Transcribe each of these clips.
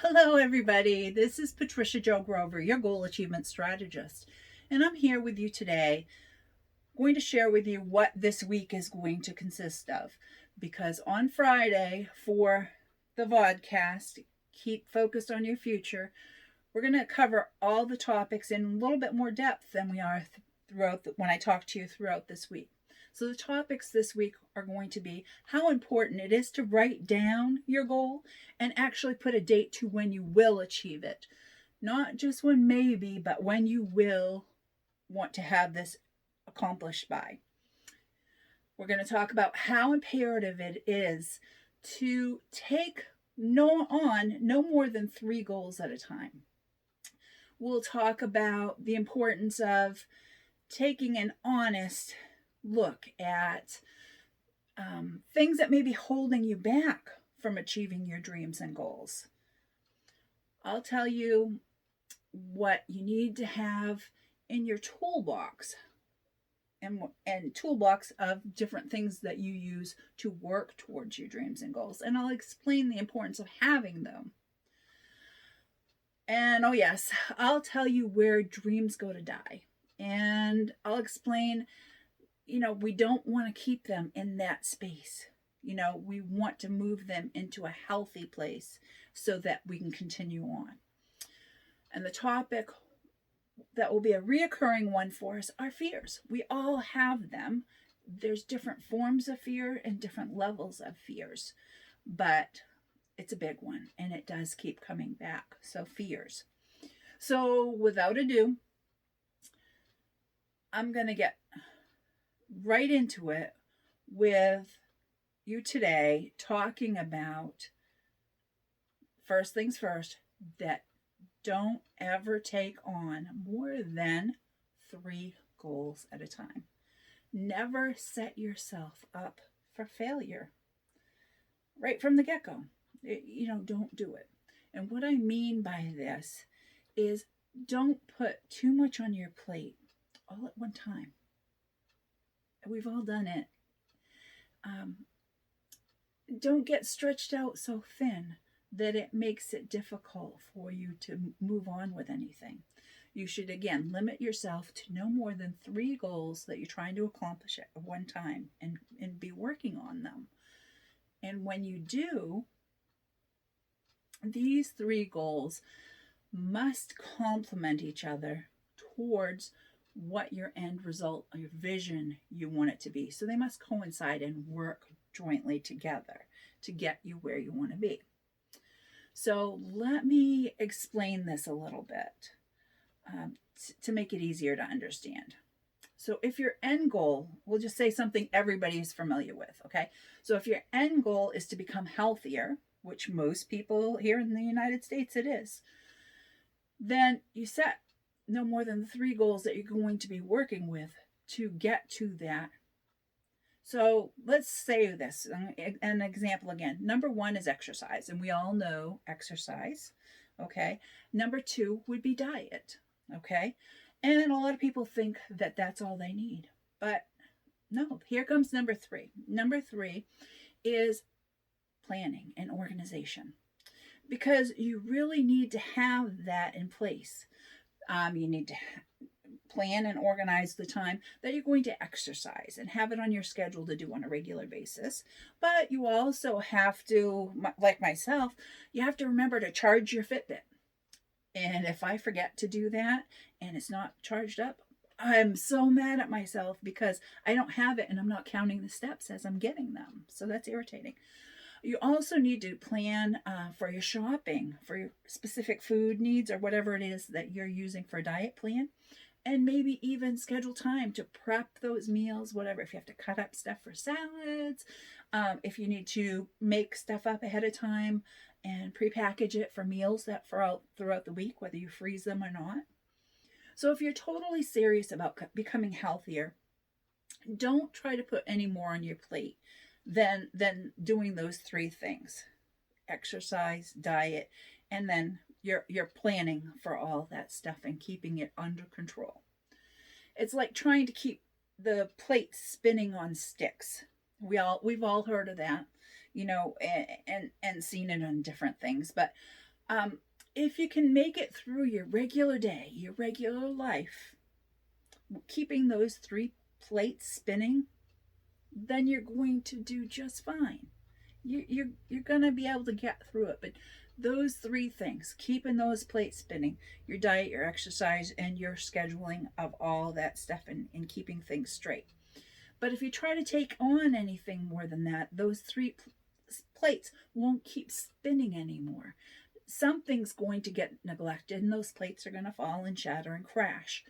Hello, everybody. This is Patricia Jo Grover, your goal achievement strategist. And I'm here with you today, going to share with you what this week is going to consist of. Because on Friday, for the vodcast, Keep Focused on Your Future, we're going to cover all the topics in a little bit more depth than we are when I talk to you throughout this week. So the topics this week are going to be how important it is to write down your goal and actually put a date to when you will achieve it. Not just when maybe, but when you will want to have this accomplished by. We're going to talk about how imperative it is to take no more than 3 goals at a time. We'll talk about the importance of taking an honest look at things that may be holding you back from achieving your dreams and goals. I'll tell you what you need to have in your toolbox and toolbox of different things that you use to work towards your dreams and goals. And I'll explain the importance of having them. And oh yes, I'll tell you where dreams go to die. And I'll explain, we don't want to keep them in that space. We want to move them into a healthy place so that we can continue on. And the topic that will be a reoccurring one for us are fears. We all have them. There's different forms of fear and different levels of fears, but it's a big one and it does keep coming back. So fears. So without ado, I'm going to get right into it with you today, talking about first things first, that don't ever take on more than 3 goals at a time. Never set yourself up for failure right from the get-go. Don't do it. And what I mean by this is don't put too much on your plate all at one time. We've all done it. Don't get stretched out so thin that it makes it difficult for you to move on with anything. You should, again, limit yourself to no more than 3 goals that you're trying to accomplish at one time and be working on them. And when you do, these 3 goals must complement each other towards what your end result, your vision you want it to be. So they must coincide and work jointly together to get you where you want to be. So let me explain this a little bit to make it easier to understand. So if your end goal, we'll just say something everybody is familiar with, okay? So if your end goal is to become healthier, which most people here in the United States it is, then you set no more than 3 goals that you're going to be working with to get to that. So let's say this, an example again. Number 1 is exercise, and we all know exercise, okay? Number 2 would be diet, okay? And a lot of people think that that's all they need, but no, here comes number 3. Number 3 is planning and organization, because you really need to have that in place. You need to plan and organize the time that you're going to exercise and have it on your schedule to do on a regular basis. But you also have to, like myself, you have to remember to charge your Fitbit. And if I forget to do that and it's not charged up, I'm so mad at myself because I don't have it and I'm not counting the steps as I'm getting them. So that's irritating. You also need to plan for your shopping, for your specific food needs or whatever it is that you're using for a diet plan. And maybe even schedule time to prep those meals, whatever. If you have to cut up stuff for salads, if you need to make stuff up ahead of time and prepackage it for meals that throughout the week, whether you freeze them or not. So if you're totally serious about becoming healthier, don't try to put any more on your plate than doing those 3 things: exercise, diet, and then you're planning for all that stuff and keeping it under control. It's like trying to keep the plate spinning on sticks. We've all heard of that, and seen it on different things. But Um, if you can make it through your regular day, your regular life, keeping those 3 plates spinning, then you're going to do just fine. You're going to be able to get through it. But those 3 things, keeping those plates spinning, your diet, your exercise, and your scheduling of all that stuff, and keeping things straight. But if you try to take on anything more than that, those 3 plates won't keep spinning anymore. Something's going to get neglected, and those plates are going to fall and shatter and crash.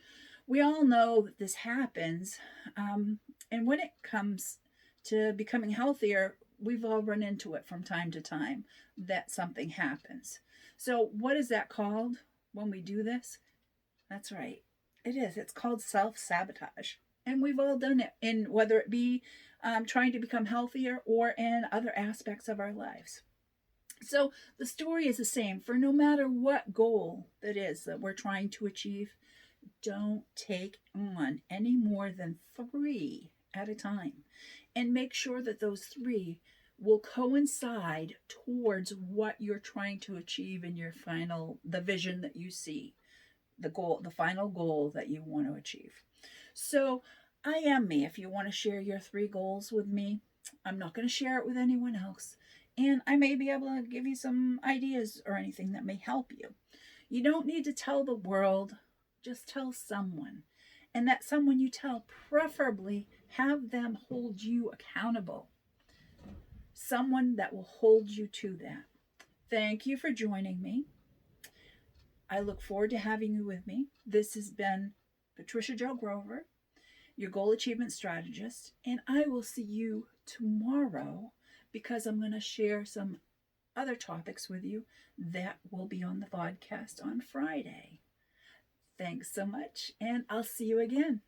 We all know that this happens. And when it comes to becoming healthier, we've all run into it from time to time that something happens. So, what is that called when we do this? That's right. It is. It's called self sabotage. And we've all done it, in whether it be trying to become healthier or in other aspects of our lives. So the story is the same for no matter what goal that is that we're trying to achieve. Don't take on any more than 3 at a time, and make sure that those 3 will coincide towards what you're trying to achieve in your the vision that you see, the goal, the final goal that you want to achieve. So I am me. If you want to share your 3 goals with me, I'm not going to share it with anyone else. And I may be able to give you some ideas or anything that may help you. You don't need to tell the world, just tell someone. And that someone you tell, preferably have them hold you accountable. Someone that will hold you to that. Thank you for joining me. I look forward to having you with me. This has been Patricia Jo Grover, your goal achievement strategist, and I will see you tomorrow, because I'm going to share some other topics with you that will be on the podcast on Friday. Thanks so much, and I'll see you again.